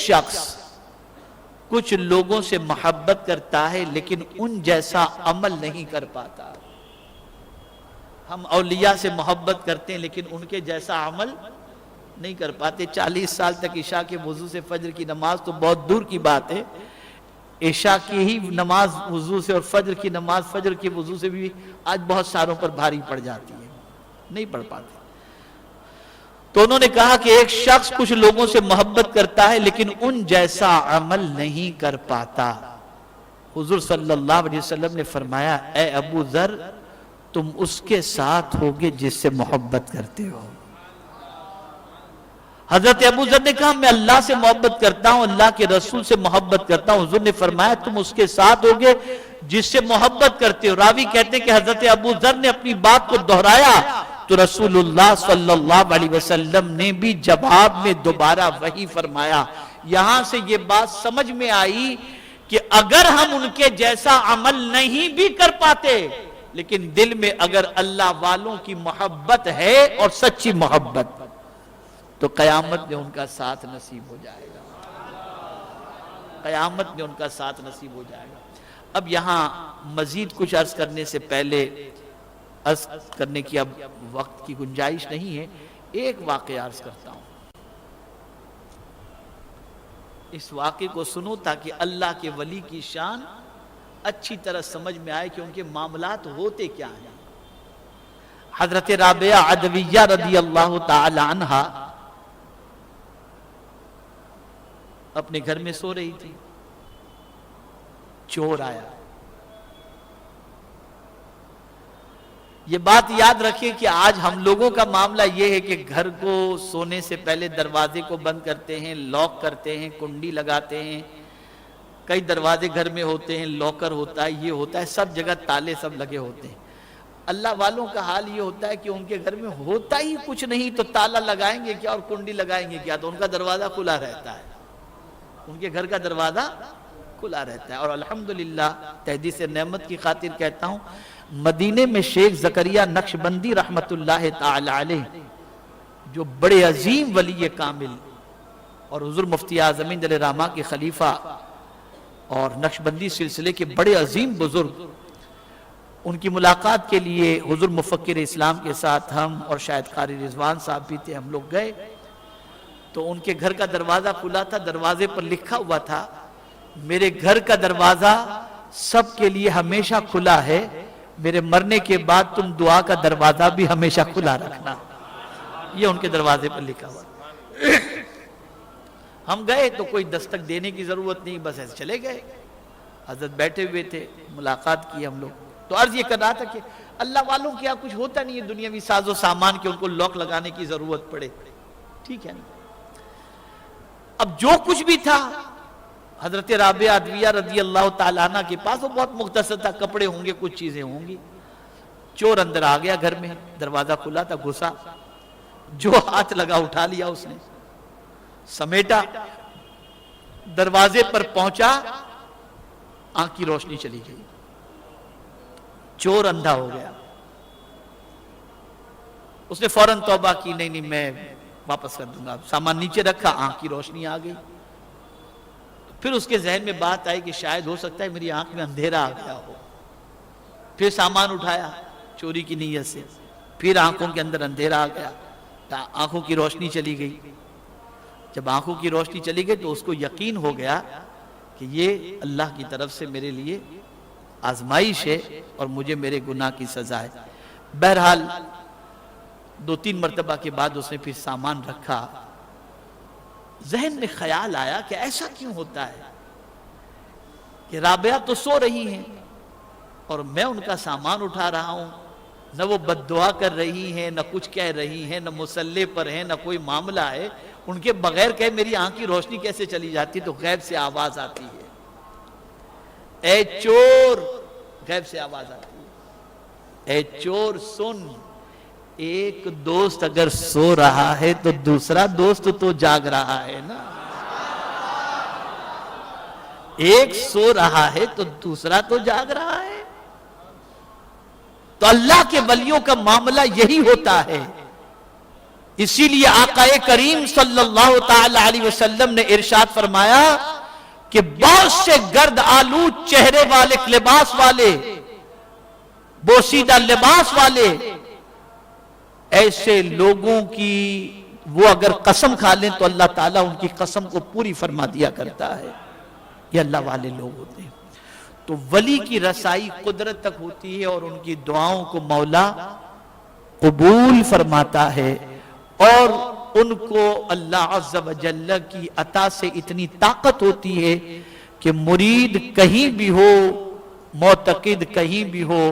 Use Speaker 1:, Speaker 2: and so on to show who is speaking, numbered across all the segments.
Speaker 1: شخص کچھ لوگوں سے محبت کرتا ہے لیکن ان جیسا عمل نہیں کر پاتا. ہم اولیاء سے محبت کرتے ہیں لیکن ان کے جیسا عمل نہیں کر پاتے. 40 سال تک عشاء کے وضو سے فجر کی نماز تو بہت دور کی بات ہے، عشاء کی ہی نماز وضو سے اور فجر کی نماز فجر کے وضو سے بھی آج بہت ساروں پر بھاری پڑ جاتی ہے، نہیں پڑھ پاتے. تو انہوں نے کہا کہ ایک شخص کچھ لوگوں سے محبت کرتا ہے لیکن ان جیسا عمل نہیں کر پاتا. حضور صلی اللہ علیہ وسلم نے فرمایا اے ابو ذر تم اس کے ساتھ ہوگے جس سے محبت کرتے ہو. حضرت ابو ذر نے کہا میں اللہ سے محبت کرتا ہوں، اللہ کے رسول سے محبت کرتا ہوں. حضور نے فرمایا تم اس کے ساتھ ہوگے جس سے محبت کرتے ہو. راوی کہتے ہیں کہ حضرت ابو ذر نے اپنی بات کو دہرایا تو رسول اللہ صلی اللہ علیہ وسلم نے بھی جواب میں دوبارہ وہی فرمایا. یہاں سے یہ بات سمجھ میں آئی کہ اگر ہم ان کے جیسا عمل نہیں بھی کر پاتے لیکن دل میں اگر اللہ والوں کی محبت ہے اور سچی محبت تو قیامت میں ان کا ساتھ نصیب ہو جائے گا. قیامت میں ان کا ساتھ نصیب ہو جائے گا. اب یہاں مزید کچھ عرض کرنے سے پہلے عرض کرنے کی اب وقت کی گنجائش نہیں ہے. ایک واقعہ عرض کرتا ہوں، اس واقعے کو سنو تاکہ اللہ کے ولی کی شان اچھی طرح سمجھ میں آئے کہ ان کے معاملات ہوتے کیا ہیں. حضرت رابعہ عدویہ رضی اللہ تعالی عنہا اپنے گھر میں سو رہی تھی، چور آیا. یہ بات یاد رکھیں کہ آج ہم لوگوں کا معاملہ یہ ہے کہ گھر کو سونے سے پہلے دروازے کو بند کرتے ہیں، لاک کرتے ہیں، کنڈی لگاتے ہیں. کئی دروازے گھر میں ہوتے ہیں، لاکر ہوتا ہے، یہ ہوتا ہے، سب جگہ تالے سب لگے ہوتے ہیں. اللہ والوں کا حال یہ ہوتا ہے کہ ان کے گھر میں ہوتا ہی کچھ نہیں تو تالا لگائیں گے کیا اور کنڈی لگائیں گے کیا؟ تو ان کا دروازہ کھلا رہتا ہے، ان کے گھر کا دروازہ کھلا رہتا ہے. اور الحمدللہ تحدیث نعمت کی خاطر کہتا ہوں، مدینے میں شیخ زکریا نقشبندی رحمت اللہ تعالی علیہ جو بڑے عظیم ولی کامل اور حضور مفتی اعظم دل رحمہ کے خلیفہ اور نقشبندی سلسلے کے بڑے عظیم بزرگ، ان کی ملاقات کے لیے حضور مفکر اسلام کے ساتھ ہم اور شاید قاری رضوان صاحب بھی تھے، ہم لوگ گئے تو ان کے گھر کا دروازہ کھلا تھا. دروازے پر لکھا ہوا تھا میرے گھر کا دروازہ سب کے لیے ہمیشہ کھلا ہے، میرے مرنے کے بعد تم دعا کا دروازہ بھی ہمیشہ کھلا رکھنا. یہ ان کے دروازے پر لکھا ہوا. ہم گئے تو کوئی دستک دینے کی ضرورت نہیں، بس ایسے چلے گئے. حضرت بیٹھے ہوئے تھے، ملاقات کی ہم لوگ. تو عرض یہ کر رہا تھا کہ اللہ والوں کیا کچھ ہوتا نہیں ہے دنیاوی ساز و سامان کہ ان کو لاک لگانے کی ضرورت پڑے، ٹھیک ہے نا. اب جو کچھ بھی تھا حضرت رابعہ عدویہ رضی اللہ تعالیٰ عنہ کے پاس وہ بہت مختصر تھا، کپڑے ہوں گے، کچھ چیزیں ہوں گی. چور اندر آ گیا گھر میں، دروازہ کھلا تھا، گھسا، جو ہاتھ لگا اٹھا لیا اس نے، سمیٹا، دروازے پر پہنچا، آنکھ کی روشنی چلی گئی، چور اندھا ہو گیا. اس نے فوراً توبہ کی، نہیں میں واپس کر دوں گا. سامان نیچے رکھا، آنکھ کی روشنی آ گئی. پھر اس کے ذہن میں بات آئی کہ شاید ہو سکتا ہے میری آنکھ میں اندھیرا آ گیا ہو. پھر سامان اٹھایا چوری کی نیت سے، پھر آنکھوں کے اندر اندھیرا آ گیا، آنکھوں کی روشنی چلی گئی. جب آنکھوں کی روشنی چلی گئی تو اس کو یقین ہو گیا کہ یہ اللہ کی طرف سے میرے لیے آزمائش ہے اور مجھے میرے گناہ کی سزا ہے. بہرحال 2-3 مرتبہ کے بعد اس نے پھر سامان رکھا. ذہن میں خیال آیا کہ ایسا کیوں ہوتا ہے کہ رابعہ تو سو رہی ہیں اور میں ان کا سامان اٹھا رہا ہوں، نہ وہ بد دعا کر رہی ہیں، نہ کچھ کہہ رہی ہیں، نہ مصلے پر ہیں، نہ کوئی معاملہ ہے. ان کے بغیر کہ میری آنکھ کی روشنی کیسے چلی جاتی؟ تو غیب سے آواز آتی ہے، اے چور، غیب سے آواز آتی ہے، اے چور سن، ایک دوست اگر سو رہا ہے تو دوسرا دوست تو جاگ رہا ہے نا. ایک سو رہا ہے تو دوسرا تو جاگ رہا ہے. تو اللہ کے ولیوں کا معاملہ یہی ہوتا ہے. اسی لیے آقا کریم صلی اللہ تعالی علیہ وسلم نے ارشاد فرمایا کہ بہت سے گرد آلود چہرے والے لباس والے، بوسیدہ لباس والے، ایسے لوگوں کی وہ اگر قسم کھا لیں تو اللہ تعالیٰ ان کی قسم کو پوری فرما دیا کرتا ہے. یہ اللہ والے لوگ ہوتے ہیں. تو ولی کی رسائی قدرت تک ہوتی ہے اور ان کی دعاؤں کو مولا قبول فرماتا ہے، اور ان کو اللہ عز و جل کی عطا سے اتنی طاقت ہوتی ہے کہ مرید کہیں بھی ہو، معتقد کہیں بھی ہو،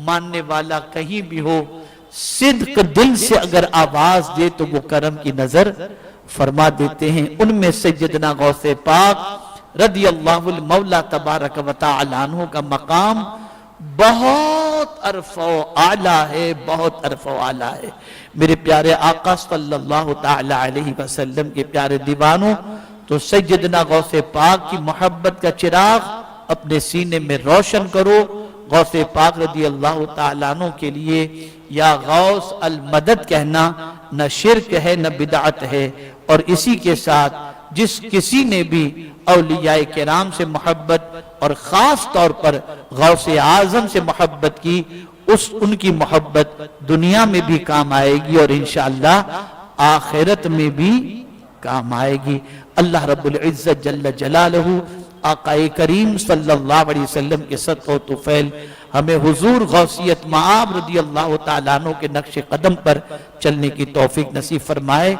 Speaker 1: ماننے والا کہیں بھی ہو، صدق دل سے اگر آواز دے تو وہ کرم کی نظر فرما دیتے ہیں. ان میں سیدنا غوث پاک رضی اللہ المولا تبارک و تعالی عنہ کا مقام بہت عرفہ و اعلیٰ ہے، بہت عرفہ و اعلیٰ ہے. میرے پیارے آقا صلی اللہ تعالی علیہ وسلم کے پیارے دیوانوں، تو سیدنا غوث پاک کی محبت کا چراغ اپنے سینے میں روشن کرو. غوث پاک رضی اللہ تعالیٰ عنہ کے لیے یا غوث المدد کہنا نہ شرک ہے نہ بدعت ہے. اور اسی کے ساتھ جس کسی نے بھی اولیاء کرام سے محبت اور خاص طور پر غوث اعظم سے محبت کی، ان کی محبت دنیا میں بھی کام آئے گی اور انشاءاللہ آخرت میں بھی کام آئے گی. اللہ رب العزت جل جلالہ آقا کریم صلی اللہ علیہ وسلم کے صدقہ و طفیل ہمیں حضور غوثیت مآب رضی اللہ تعالیٰ عنہ کے نقش قدم پر چلنے کی توفیق نصیب فرمائے.